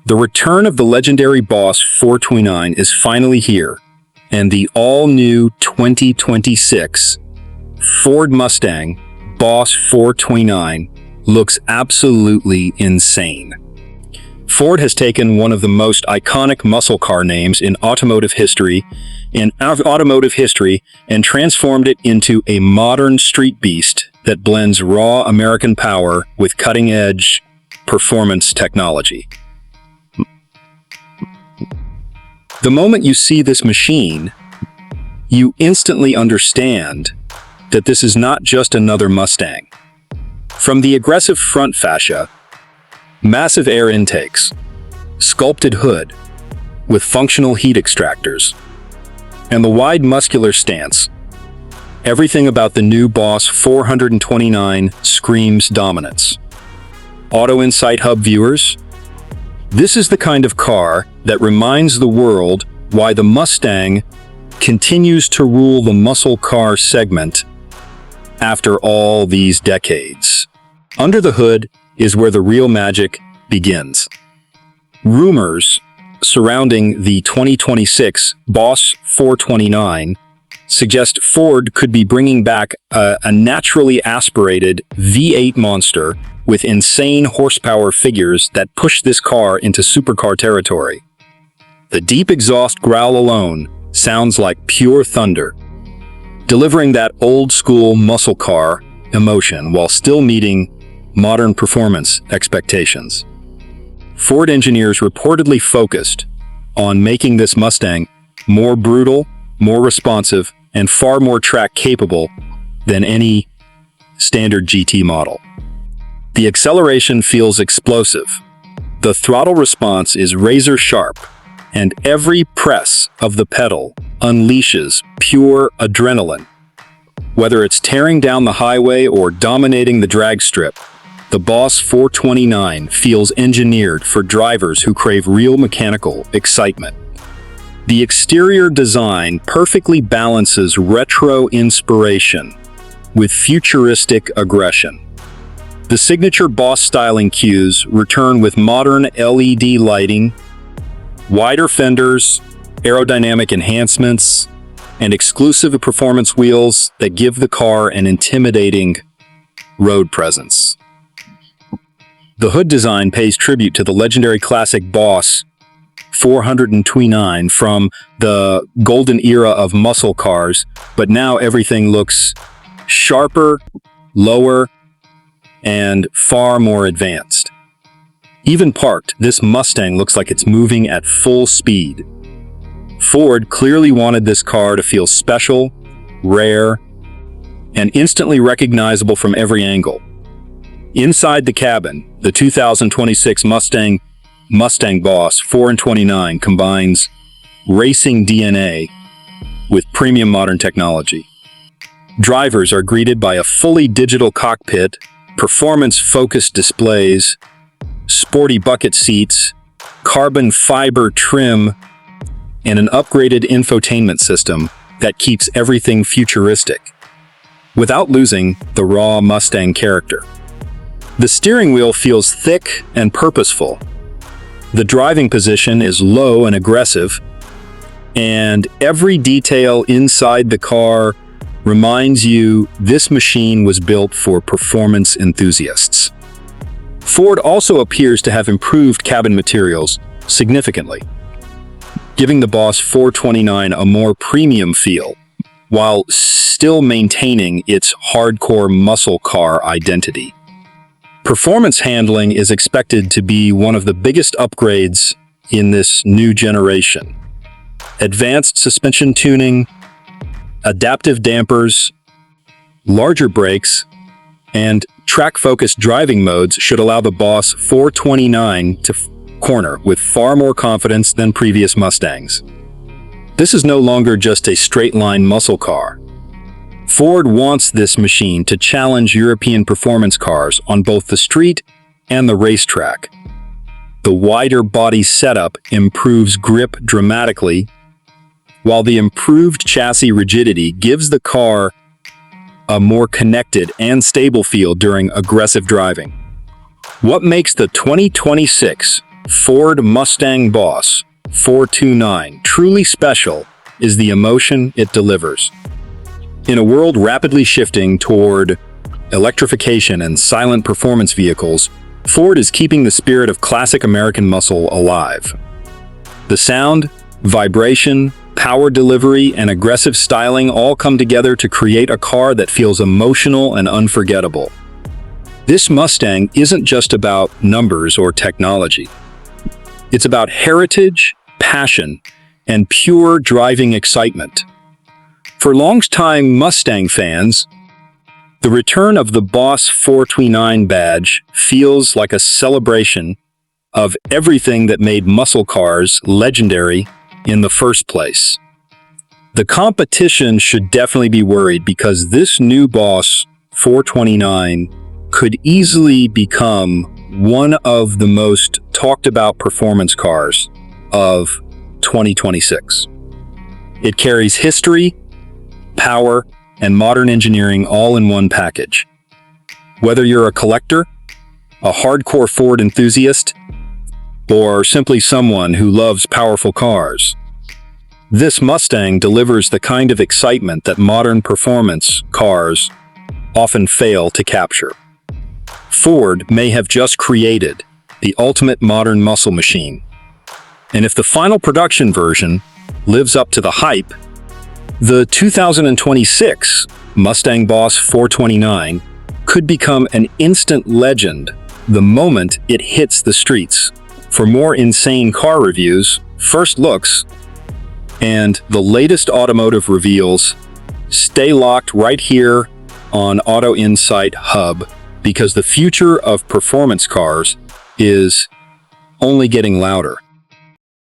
The return of the legendary Boss 429 is finally here, and the all-new 2026 Ford Mustang Boss 429 looks absolutely insane. Ford has taken one of the most iconic muscle car names in automotive history and transformed it into a modern street beast that blends raw American power with cutting-edge performance technology. The moment you see this machine, you instantly understand that this is not just another Mustang. From the aggressive front fascia, massive air intakes, sculpted hood with functional heat extractors, and the wide muscular stance, everything about the new Boss 429 screams dominance. AutoInsight HUB viewers, this is the kind of car that reminds the world why the Mustang continues to rule the muscle car segment after all these decades. Under the hood is where the real magic begins. Rumors surrounding the 2026 Boss 429 suggest Ford could be bringing back a naturally aspirated V8 monster with insane horsepower figures that push this car into supercar territory. The deep exhaust growl alone sounds like pure thunder, delivering that old-school muscle car emotion while still meeting modern performance expectations. Ford engineers reportedly focused on making this Mustang more brutal, more responsive, and far more track-capable than any standard GT model. The acceleration feels explosive. The throttle response is razor-sharp, and every press of the pedal unleashes pure adrenaline. Whether it's tearing down the highway or dominating the drag strip, the Boss 429 feels engineered for drivers who crave real mechanical excitement. The exterior design perfectly balances retro inspiration with futuristic aggression. The signature Boss styling cues return with modern LED lighting, wider fenders, aerodynamic enhancements, and exclusive performance wheels that give the car an intimidating road presence. The hood design pays tribute to the legendary classic Boss 429 from the golden era of muscle cars, but now everything looks sharper, lower, and far more advanced. Even parked, this Mustang looks like it's moving at full speed. Ford clearly wanted this car to feel special, rare, and instantly recognizable from every angle. Inside the cabin, the 2026 Mustang Boss 429 combines racing DNA with premium modern technology. Drivers are greeted by a fully digital cockpit, performance-focused displays, sporty bucket seats, carbon fiber trim, and an upgraded infotainment system that keeps everything futuristic, without losing the raw Mustang character. The steering wheel feels thick and purposeful. The driving position is low and aggressive, and every detail inside the car reminds you this machine was built for performance enthusiasts. Ford also appears to have improved cabin materials significantly, giving the Boss 429 a more premium feel, while still maintaining its hardcore muscle car identity. Performance handling is expected to be one of the biggest upgrades in this new generation. Advanced suspension tuning, adaptive dampers, larger brakes, and track-focused driving modes should allow the Boss 429 to corner with far more confidence than previous Mustangs. This is no longer just a straight-line muscle car. Ford wants this machine to challenge European performance cars on both the street and the racetrack. The wider body setup improves grip dramatically, while the improved chassis rigidity gives the car a more connected and stable feel during aggressive driving. What makes the 2026 Ford Mustang Boss 429. Truly special is the emotion it delivers. In a world rapidly shifting toward electrification and silent performance vehicles, Ford is keeping the spirit of classic American muscle alive. The sound, vibration, power delivery, and aggressive styling all come together to create a car that feels emotional and unforgettable. This Mustang isn't just about numbers or technology. It's about heritage, passion, and pure driving excitement. For longtime Mustang fans, the return of the Boss 429 badge feels like a celebration of everything that made muscle cars legendary in the first place. The competition should definitely be worried because this new Boss 429 could easily become one of the most talked about performance cars of 2026. It carries history, power, and modern engineering all in one package. Whether you're a collector, a hardcore Ford enthusiast, or simply someone who loves powerful cars, this Mustang delivers the kind of excitement that modern performance cars often fail to capture. Ford may have just created the ultimate modern muscle machine, and if the final production version lives up to the hype, the 2026 Mustang Boss 429 could become an instant legend the moment it hits the streets. For more insane car reviews, first looks, and the latest automotive reveals, stay locked right here on AutoInsight HUB, because the future of performance cars is only getting louder.